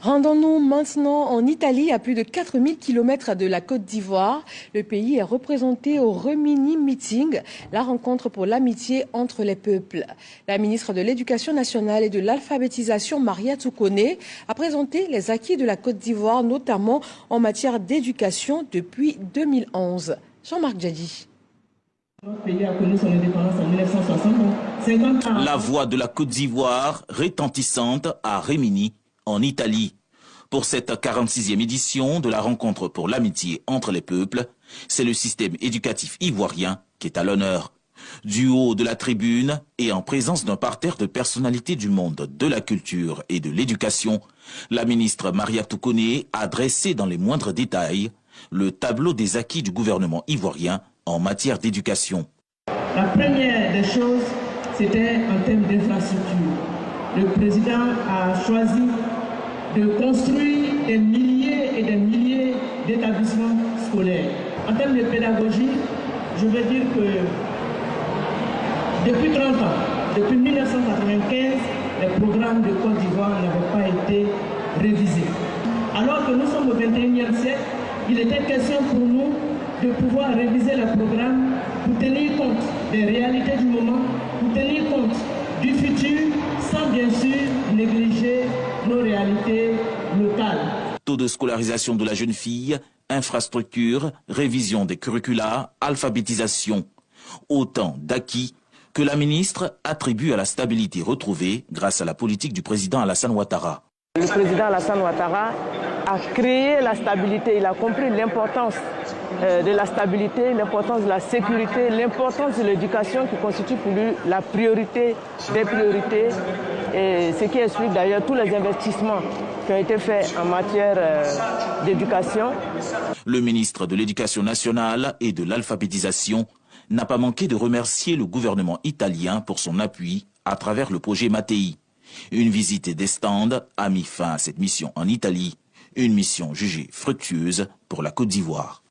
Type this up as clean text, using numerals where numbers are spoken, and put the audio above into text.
Rendons-nous maintenant en Italie, à plus de 4000 km de la Côte d'Ivoire. Le pays est représenté au Remini Meeting, la rencontre pour l'amitié entre les peuples. La ministre de l'Éducation nationale et de l'alphabétisation, Maria Toukone, a présenté les acquis de la Côte d'Ivoire, notamment en matière d'éducation depuis 2011. Jean-Marc Djadi. La voix de la Côte d'Ivoire retentissante à Rimini, en Italie. Pour cette 46e édition de la rencontre pour l'amitié entre les peuples, c'est le système éducatif ivoirien qui est à l'honneur. Du haut de la tribune et en présence d'un parterre de personnalités du monde de la culture et de l'éducation, la ministre Maria Toukone a dressé dans les moindres détails le tableau des acquis du gouvernement ivoirien en matière d'éducation. La première des choses, c'était en termes d'infrastructure. Le président a choisi de construire des milliers et des milliers d'établissements scolaires. En termes de pédagogie, je veux dire que depuis 30 ans, depuis 1995, les programmes de Côte d'Ivoire n'avaient pas été révisés. Alors que nous sommes au XXIe siècle, il était question pour nous de pouvoir réviser les programmes pour tenir compte des réalités du moment, pour tenir compte du futur, sans bien sûr négliger nos réalités locales. Taux de scolarisation de la jeune fille, infrastructure, révision des curricula, alphabétisation. Autant d'acquis que la ministre attribue à la stabilité retrouvée grâce à la politique du président Alassane Ouattara. Le président Alassane Ouattara a créé la stabilité, il a compris l'importance de la stabilité, l'importance de la sécurité, l'importance de l'éducation qui constitue pour lui la priorité des priorités, et ce qui explique d'ailleurs tous les investissements qui ont été faits en matière d'éducation. Le ministre de l'Éducation nationale et de l'alphabétisation n'a pas manqué de remercier le gouvernement italien pour son appui à travers le projet Mattei. Une visite des stands a mis fin à cette mission en Italie, une mission jugée fructueuse pour la Côte d'Ivoire.